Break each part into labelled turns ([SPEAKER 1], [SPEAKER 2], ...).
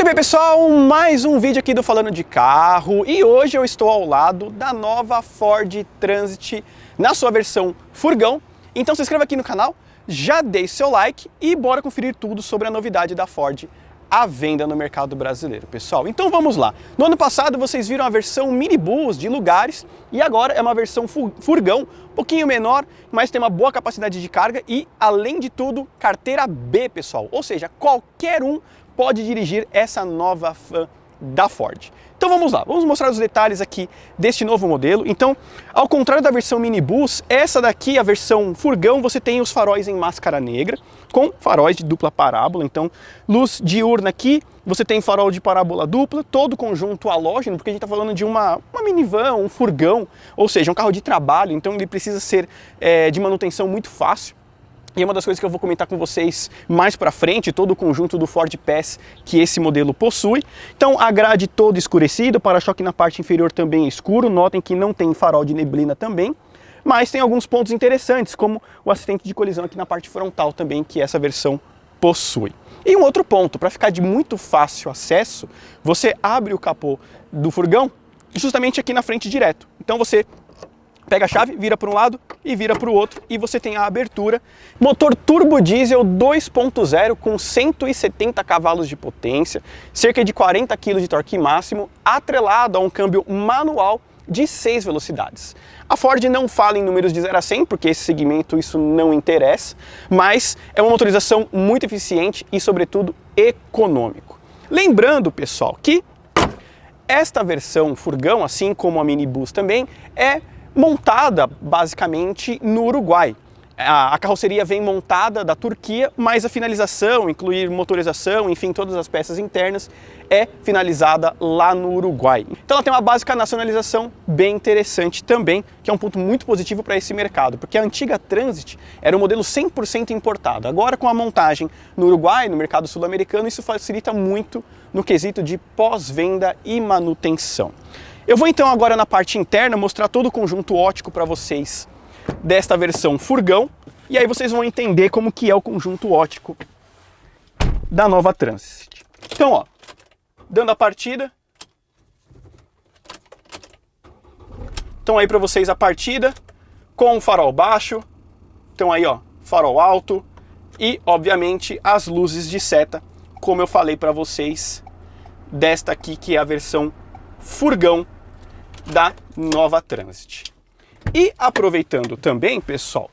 [SPEAKER 1] bem, pessoal, mais um vídeo aqui do Falando de Carro e hoje eu estou ao lado da nova Ford Transit na sua versão furgão. Então se inscreva aqui no canal, já deixe seu like e bora conferir tudo sobre a novidade da Ford à venda no mercado brasileiro, pessoal. Então vamos lá. No ano passado vocês viram a versão minibus de lugares e agora é uma versão furgão, um pouquinho menor, mas tem uma boa capacidade de carga e, além de tudo, carteira B, pessoal. Ou seja, qualquer um pode dirigir essa nova van da Ford. Então vamos lá, vamos mostrar os detalhes aqui deste novo modelo. Então, ao contrário da versão minibus, essa daqui, a versão furgão, você tem os faróis em máscara negra, com faróis de dupla parábola. Então, luz diurna aqui, você tem farol de parábola dupla, todo conjunto halógeno, porque a gente está falando de uma minivan, um furgão, ou seja, um carro de trabalho, então ele precisa ser de manutenção muito fácil. E é uma das coisas que eu vou comentar com vocês mais pra frente, todo o conjunto do Ford Pass que esse modelo possui. Então a grade toda escurecida, o para-choque na parte inferior também é escuro, notem que não tem farol de neblina também, mas tem alguns pontos interessantes, como o assistente de colisão aqui na parte frontal também, que essa versão possui. E um outro ponto, para ficar de muito fácil acesso, você abre o capô do furgão justamente aqui na frente direto. Então você pega a chave, vira para um lado e vira para o outro e você tem a abertura. Motor turbo diesel 2.0 com 170 cavalos de potência, cerca de 40 kg de torque máximo, atrelado a um câmbio manual de 6 velocidades. A Ford não fala em números de 0 a 100, porque esse segmento isso não interessa, mas é uma motorização muito eficiente e, sobretudo, econômico. Lembrando, pessoal, que esta versão furgão, assim como a minibus também, é montada basicamente no Uruguai. A carroceria vem montada da Turquia, mas a finalização, incluir motorização, enfim, todas as peças internas, é finalizada lá no Uruguai. Então ela tem uma básica nacionalização bem interessante também, que é um ponto muito positivo para esse mercado, porque a antiga Transit era um modelo 100% importado. Agora, com a montagem no Uruguai, no mercado sul-americano, isso facilita muito no quesito de pós-venda e manutenção. Eu vou então agora na parte interna mostrar todo o conjunto óptico para vocês desta versão furgão e aí vocês vão entender como que é o conjunto óptico da nova Transit. Então, ó, dando a partida. Então aí para vocês a partida com o farol baixo, então aí ó, farol alto e obviamente as luzes de seta, como eu falei para vocês desta aqui que é a versão furgão da nova Transit. E aproveitando também, pessoal,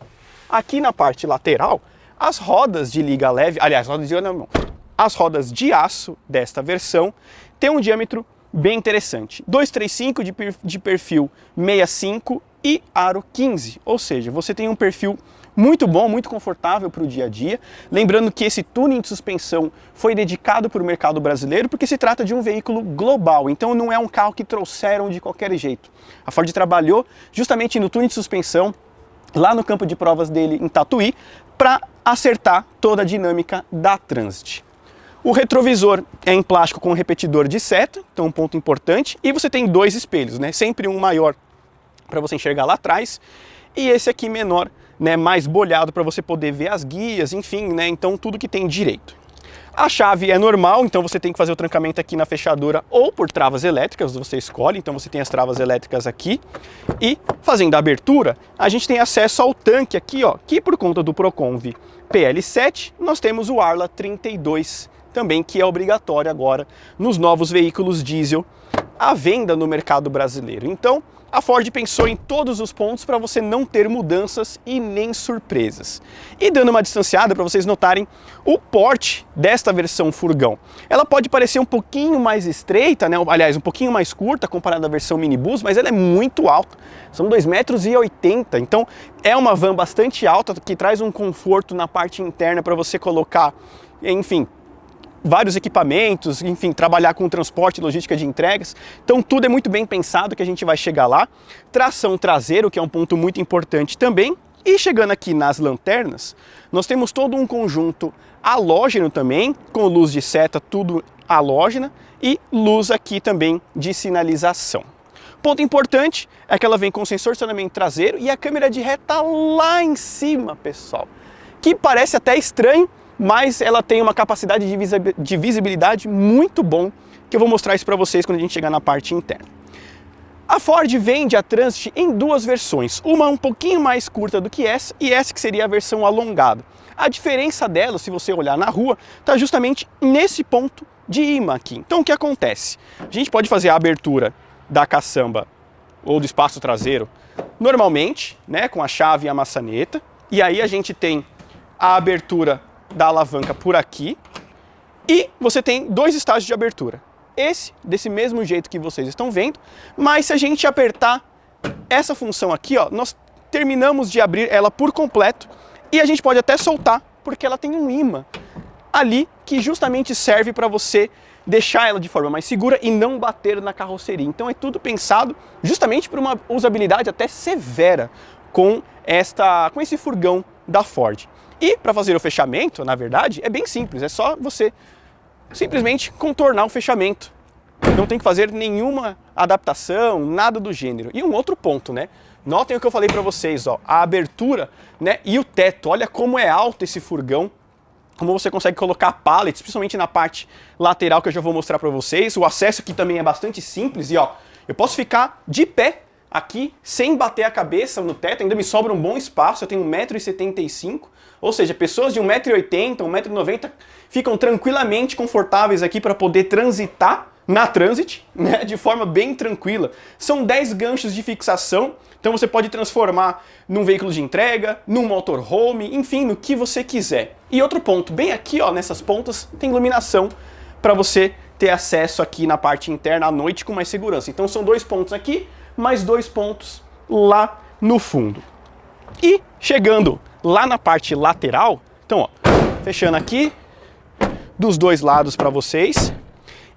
[SPEAKER 1] aqui na parte lateral, as rodas de liga leve, aliás, as rodas de aço desta versão têm um diâmetro bem interessante, 235 de perfil 65 e aro 15, ou seja, você tem um perfil muito bom, muito confortável para o dia a dia. Lembrando que esse tuning de suspensão foi dedicado para o mercado brasileiro porque se trata de um veículo global, então não é um carro que trouxeram de qualquer jeito. A Ford trabalhou justamente no tuning de suspensão, lá no campo de provas dele em Tatuí, para acertar toda a dinâmica da Transit. O retrovisor é em plástico com repetidor de seta, então um ponto importante, e você tem dois espelhos, né? Sempre um maior para você enxergar lá atrás e esse aqui menor, né, mais bolhado para você poder ver as guias, enfim, né, então tudo que tem direito. A chave é normal, então você tem que fazer o trancamento aqui na fechadura ou por travas elétricas, você escolhe, então você tem as travas elétricas aqui. E fazendo a abertura, a gente tem acesso ao tanque aqui, ó, que por conta do Proconv PL7, nós temos o Arla 32 também, que é obrigatório agora nos novos veículos diesel à venda no mercado brasileiro. Então, a Ford pensou em todos os pontos para você não ter mudanças e nem surpresas. E dando uma distanciada para vocês notarem o porte desta versão furgão. Ela pode parecer um pouquinho mais estreita, né? Aliás, um pouquinho mais curta comparada à versão minibus, mas ela é muito alta. São 2,80 m, então é uma van bastante alta que traz um conforto na parte interna para você colocar, enfim, vários equipamentos, enfim, trabalhar com transporte e logística de entregas. Então tudo é muito bem pensado que a gente vai chegar lá. Tração traseiro, que é um ponto muito importante também. E chegando aqui nas lanternas, nós temos todo um conjunto halógeno também, com luz de seta, tudo halógena, e luz aqui também de sinalização. Ponto importante é que ela vem com sensor de estacionamento traseiro e a câmera de ré tá lá em cima, pessoal. Que parece até estranho, mas ela tem uma capacidade de visibilidade muito bom, que eu vou mostrar isso para vocês quando a gente chegar na parte interna. A Ford vende a Transit em duas versões, uma um pouquinho mais curta do que essa e essa que seria a versão alongada. A diferença dela, se você olhar na rua, está justamente nesse ponto de imã aqui. Então o que acontece? A gente pode fazer a abertura da caçamba ou do espaço traseiro normalmente, né, com a chave e a maçaneta, e aí a gente tem a abertura da alavanca por aqui e você tem dois estágios de abertura. Esse, desse mesmo jeito que vocês estão vendo, mas se a gente apertar essa função aqui, ó, nós terminamos de abrir ela por completo e a gente pode até soltar, porque ela tem um imã ali que justamente serve para você deixar ela de forma mais segura e não bater na carroceria. Então é tudo pensado justamente para uma usabilidade até severa com esse furgão da Ford. E para fazer o fechamento, na verdade, é bem simples, é só você simplesmente contornar o fechamento. Não tem que fazer nenhuma adaptação, nada do gênero. E um outro ponto, né? Notem o que eu falei para vocês, ó, a abertura, né, e o teto. Olha como é alto esse furgão, como você consegue colocar pallets, principalmente na parte lateral que eu já vou mostrar para vocês. O acesso aqui também é bastante simples e ó, eu posso ficar de pé aqui sem bater a cabeça no teto, ainda me sobra um bom espaço, eu tenho 1,75 m, ou seja, pessoas de 1,80 m, 1,90 m ficam tranquilamente confortáveis aqui para poder transitar na Transit, né, de forma bem tranquila. São 10 ganchos de fixação, então você pode transformar num veículo de entrega, num motorhome, enfim, no que você quiser. E outro ponto, bem aqui, ó, nessas pontas, tem iluminação para você ter acesso aqui na parte interna à noite com mais segurança. Então são 2 pontos aqui, mais 2 pontos lá no fundo. E chegando lá na parte lateral, então ó, fechando aqui dos dois lados para vocês.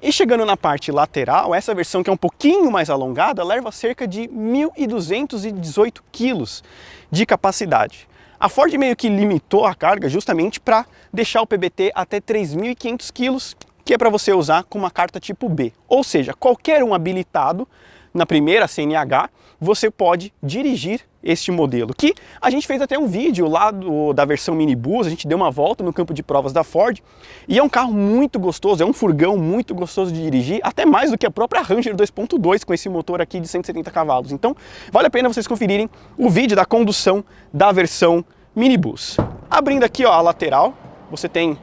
[SPEAKER 1] E chegando na parte lateral, essa versão que é um pouquinho mais alongada, leva cerca de 1.218 quilos de capacidade. A Ford meio que limitou a carga justamente para deixar o PBT até 3.500 quilos, que é para você usar com uma carta tipo B. Ou seja, qualquer um habilitado na primeira CNH, você pode dirigir este modelo, que a gente fez até um vídeo lá da versão minibus, a gente deu uma volta no campo de provas da Ford, e é um carro muito gostoso, é um furgão muito gostoso de dirigir, até mais do que a própria Ranger 2.2 com esse motor aqui de 170 cavalos. Então, vale a pena vocês conferirem o vídeo da condução da versão minibus. Abrindo aqui, ó, a lateral, você tem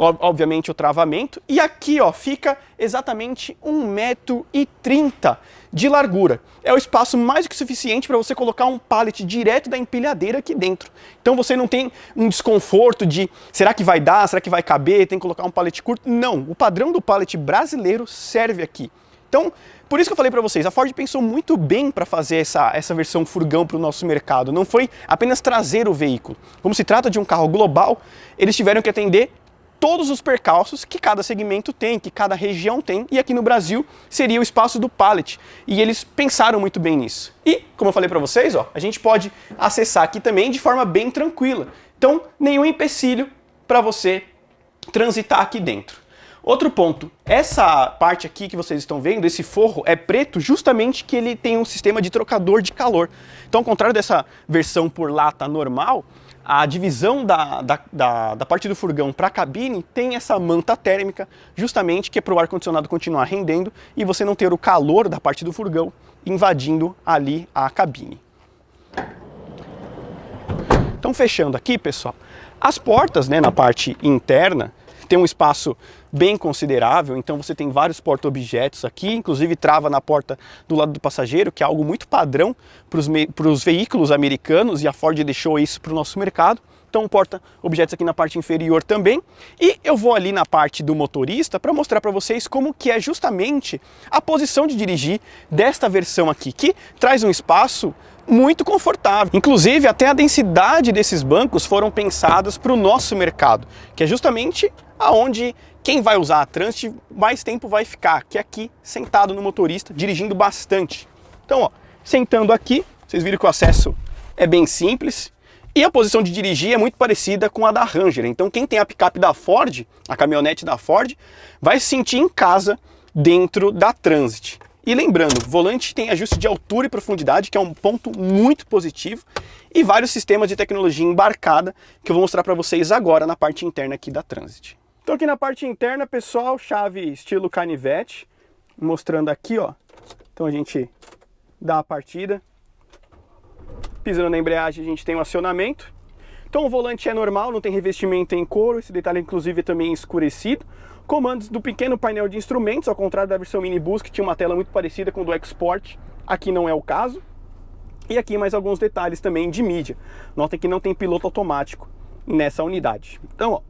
[SPEAKER 1] obviamente o travamento, e aqui ó, fica exatamente 1,30 m de largura. É o espaço mais que suficiente para você colocar um pallet direto da empilhadeira aqui dentro. Então você não tem um desconforto de será que vai dar, será que vai caber, tem que colocar um pallet curto. Não, o padrão do pallet brasileiro serve aqui. Então, por isso que eu falei para vocês, a Ford pensou muito bem para fazer essa versão furgão para o nosso mercado. Não foi apenas trazer o veículo. Como se trata de um carro global, eles tiveram que atender todos os percalços que cada segmento tem, que cada região tem, e aqui no Brasil seria o espaço do pallet. E eles pensaram muito bem nisso. E, como eu falei para vocês, ó, a gente pode acessar aqui também de forma bem tranquila. Então, nenhum empecilho para você transitar aqui dentro. Outro ponto, essa parte aqui que vocês estão vendo, esse forro é preto justamente que ele tem um sistema de trocador de calor. Então, ao contrário dessa versão por lata normal, a divisão da parte do furgão para a cabine tem essa manta térmica, justamente que é para o ar-condicionado continuar rendendo e você não ter o calor da parte do furgão invadindo ali a cabine. Então, fechando aqui, pessoal, as portas, né, na parte interna tem um espaço bem considerável, então você tem vários porta-objetos aqui, inclusive trava na porta do lado do passageiro, que é algo muito padrão para os veículos americanos, e a Ford deixou isso para o nosso mercado. Então porta-objetos aqui na parte inferior também. E eu vou ali na parte do motorista para mostrar para vocês como que é justamente a posição de dirigir desta versão aqui, que traz um espaço muito confortável. Inclusive, até a densidade desses bancos foram pensadas para o nosso mercado, que é justamente aonde quem vai usar a Transit mais tempo vai ficar, que é aqui sentado no motorista, dirigindo bastante. Então, ó, sentando aqui, vocês viram que o acesso é bem simples e a posição de dirigir é muito parecida com a da Ranger. Então, quem tem a picape da Ford, a caminhonete da Ford, vai se sentir em casa dentro da Transit. E lembrando, o volante tem ajuste de altura e profundidade, que é um ponto muito positivo, e vários sistemas de tecnologia embarcada, que eu vou mostrar para vocês agora na parte interna aqui da Transit. Então aqui na parte interna, pessoal, chave estilo canivete, mostrando aqui, ó. Então a gente dá a partida. Pisando na embreagem, a gente tem um acionamento. Então o volante é normal, não tem revestimento em couro, esse detalhe inclusive é também escurecido. Comandos do pequeno painel de instrumentos, ao contrário da versão Minibus, que tinha uma tela muito parecida com o do Export, aqui não é o caso. E aqui mais alguns detalhes também de mídia. Notem que não tem piloto automático nessa unidade. Então, ó,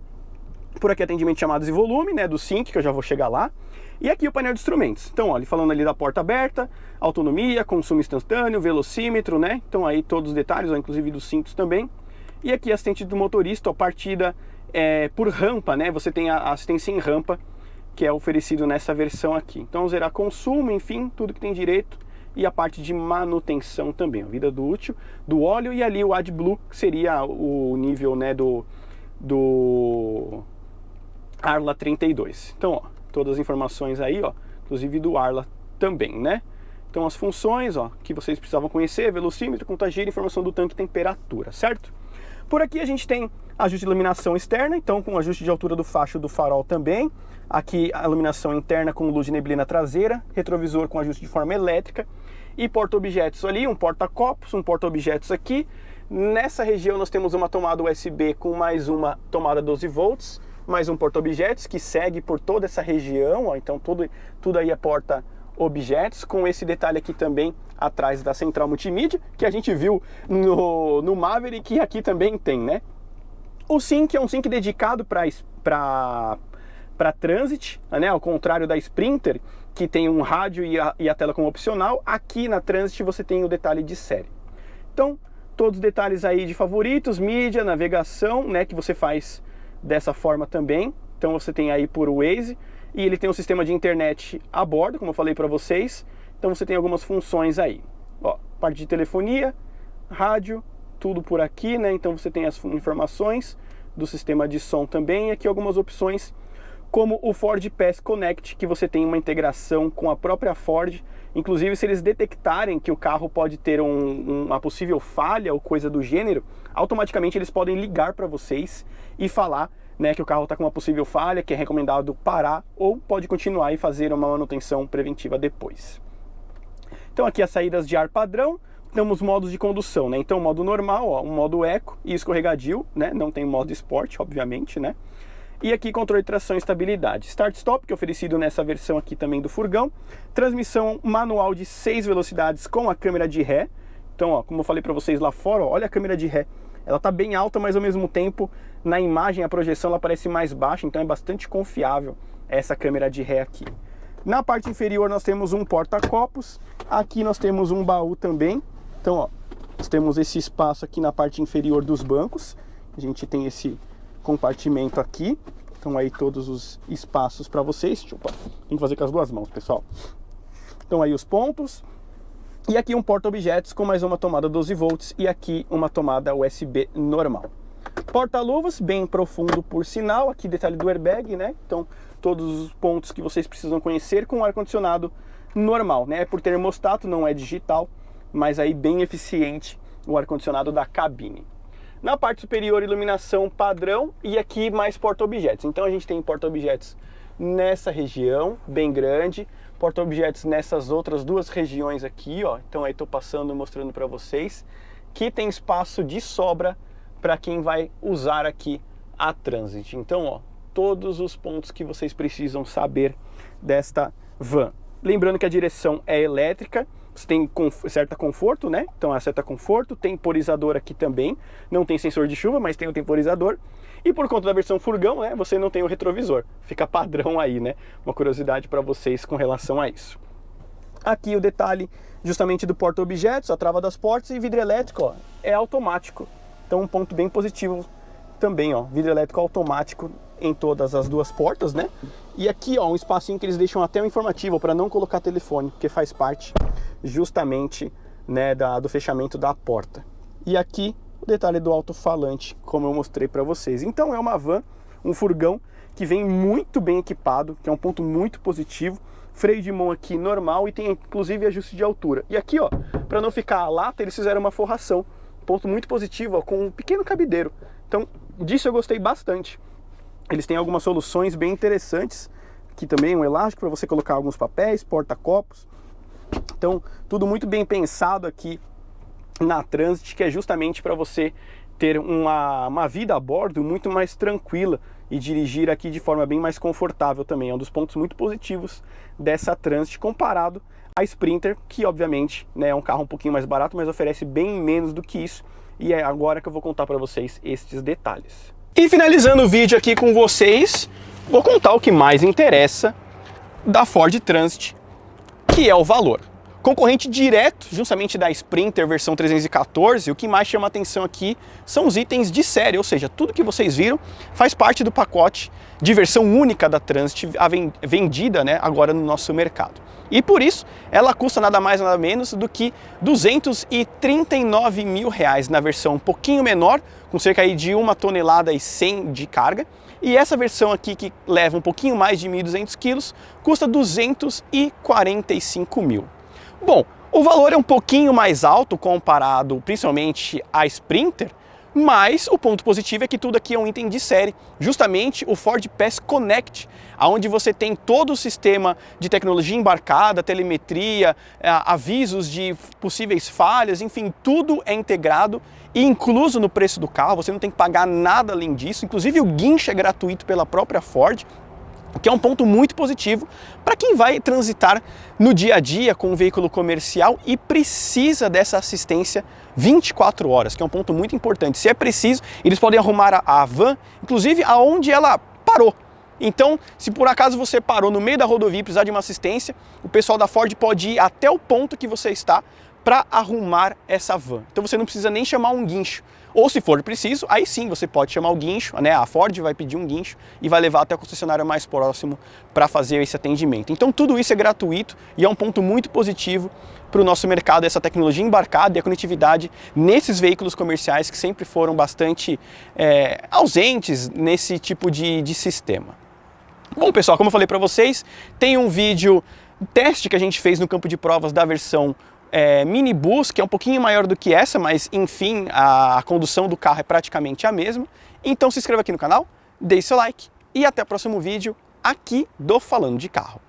[SPEAKER 1] por aqui atendimento de chamadas e volume, né, do SYNC, que eu já vou chegar lá. E aqui o painel de instrumentos. Então, ó, ele falando ali da porta aberta, autonomia, consumo instantâneo, velocímetro, né? Então aí todos os detalhes, ó, inclusive dos cintos também. E aqui assistente do motorista, ó, partida por rampa, né? Você tem a assistência em rampa, que é oferecido nessa versão aqui. Então zerar consumo, enfim, tudo que tem direito. E a parte de manutenção também, a vida do útil, do óleo, e ali o AdBlue, que seria o nível, né, do Arla 32. Então, ó, todas as informações aí, ó, inclusive do Arla também, né? Então as funções, ó, que vocês precisavam conhecer: velocímetro, contagem, informação do tanque e temperatura, certo? Por aqui a gente tem ajuste de iluminação externa, então com ajuste de altura do facho do farol também. Aqui a iluminação interna com luz de neblina traseira, retrovisor com ajuste de forma elétrica e porta-objetos ali, um porta-copos, um porta-objetos aqui. Nessa região nós temos uma tomada USB com mais uma tomada 12 volts, mais um porta-objetos que segue por toda essa região, ó, então tudo aí é porta-objetos, com esse detalhe aqui também atrás da central multimídia, que a gente viu no Maverick, que aqui também tem, né? O SYNC é um SYNC dedicado para Transit, né? Ao contrário da Sprinter, que tem um rádio e a tela como opcional. Aqui na Transit você tem o detalhe de série. Então, todos os detalhes aí de favoritos, mídia, navegação, né? Que você faz dessa forma também. Então você tem aí por Waze, e ele tem um sistema de internet a bordo, como eu falei para vocês. Então você tem algumas funções aí, ó, parte de telefonia, rádio, tudo por aqui, né? Então você tem as informações do sistema de som também, e aqui algumas opções como o Ford Pass Connect, que você tem uma integração com a própria Ford. Inclusive, se eles detectarem que o carro pode ter uma possível falha ou coisa do gênero, automaticamente eles podem ligar para vocês e falar, né, que o carro está com uma possível falha, que é recomendado parar, ou pode continuar e fazer uma manutenção preventiva depois. Então aqui as saídas de ar padrão, temos modos de condução, né? Então modo normal, ó, um modo eco e escorregadio, né? Não tem modo esporte, obviamente, né? E aqui controle de tração e estabilidade. Start-stop, que é oferecido nessa versão aqui também do furgão. Transmissão manual de 6 velocidades com a câmera de ré. Então, ó, como eu falei para vocês lá fora, ó, olha a câmera de ré. Ela tá bem alta, mas ao mesmo tempo na imagem a projeção ela parece mais baixa, então é bastante confiável essa câmera de ré aqui. Na parte inferior nós temos um porta-copos. Aqui nós temos um baú também. Então, ó, nós temos esse espaço aqui na parte inferior dos bancos. A gente tem esse compartimento aqui. Então aí todos os espaços para vocês. Tem que fazer com as duas mãos, pessoal. Então aí os pontos. E aqui um porta-objetos com mais uma tomada 12 volts e aqui uma tomada USB normal. Porta-luvas, bem profundo por sinal. Aqui detalhe do airbag, né? Então todos os pontos que vocês precisam conhecer, com ar-condicionado normal, né? Por termostato, não é digital, mas aí bem eficiente o ar-condicionado da cabine. Na parte superior, iluminação padrão, e aqui mais porta-objetos. Então a gente tem porta-objetos nessa região, bem grande, porta-objetos nessas outras duas regiões aqui, ó. Então aí tô passando, mostrando para vocês que tem espaço de sobra para quem vai usar aqui a Transit. Então, ó, todos os pontos que vocês precisam saber desta van. Lembrando que a direção é elétrica, você tem certa conforto, né? Então é certa conforto, temporizador aqui também, não tem sensor de chuva, mas tem o temporizador. E por conta da versão furgão, né, você não tem o retrovisor, fica padrão aí, né? Uma curiosidade para vocês com relação a isso. Aqui o detalhe justamente do porta-objetos, a trava das portas, e vidro elétrico, ó, é automático. Então um ponto bem positivo também, ó, vidro elétrico automático em todas as duas portas, né? E aqui, ó, um espacinho que eles deixam até um informativo para não colocar telefone, porque faz parte justamente, né, do fechamento da porta. E aqui o detalhe do alto-falante, como eu mostrei para vocês. Então é uma van, um furgão que vem muito bem equipado, que é um ponto muito positivo. freio de mão aqui normal e tem inclusive ajuste de altura. E aqui, ó, para não ficar a lata, eles fizeram uma forração. Ponto muito positivo, ó, com um pequeno cabideiro. Então, disso eu gostei bastante. Eles têm algumas soluções bem interessantes. Aqui também um elástico para você colocar alguns papéis, porta-copos. Então, tudo muito bem pensado aqui na Transit, que é justamente para você ter uma vida a bordo muito mais tranquila e dirigir aqui de forma bem mais confortável também. É um dos pontos muito positivos dessa Transit comparado a Sprinter, que obviamente, né, é um carro um pouquinho mais barato, mas oferece bem menos do que isso. E é agora que eu vou contar para vocês estes detalhes. E finalizando o vídeo aqui com vocês, vou contar o que mais interessa da Ford Transit, que é o valor. Concorrente direto, justamente da Sprinter versão 314, o que mais chama atenção aqui são os itens de série, ou seja, tudo que vocês viram faz parte do pacote de versão única da Transit vendida, né, agora no nosso mercado. E por isso, ela custa nada mais nada menos do que R$239 mil na versão um pouquinho menor, com cerca aí de 1,1 tonelada de carga. E essa versão aqui, que leva um pouquinho mais de 1.200 quilos, custa R$245 mil. Bom, o valor é um pouquinho mais alto comparado principalmente à Sprinter, mas o ponto positivo é que tudo aqui é um item de série, justamente o Ford Pass Connect, onde você tem todo o sistema de tecnologia embarcada, telemetria, avisos de possíveis falhas, enfim, tudo é integrado e incluso no preço do carro, você não tem que pagar nada além disso, inclusive o guincho é gratuito pela própria Ford, o que é um ponto muito positivo para quem vai transitar no dia a dia com um veículo comercial e precisa dessa assistência 24 horas, que é um ponto muito importante. Se é preciso, eles podem arrumar a van, inclusive aonde ela parou. Então, se por acaso você parou no meio da rodovia e precisar de uma assistência, o pessoal da Ford pode ir até o ponto que você está para arrumar essa van. Então você não precisa nem chamar um guincho. Ou se for preciso, aí sim você pode chamar o guincho, né? A Ford vai pedir um guincho e vai levar até o concessionário mais próximo para fazer esse atendimento. Então tudo isso é gratuito e é um ponto muito positivo para o nosso mercado, essa tecnologia embarcada e a conectividade nesses veículos comerciais que sempre foram bastante ausentes nesse tipo de sistema. Bom, pessoal, como eu falei para vocês, tem um vídeo teste que a gente fez no campo de provas da versão minibus, que é um pouquinho maior do que essa, mas enfim, a condução do carro é praticamente a mesma. Então se inscreva aqui no canal, deixe seu like e até o próximo vídeo aqui do Falando de Carro.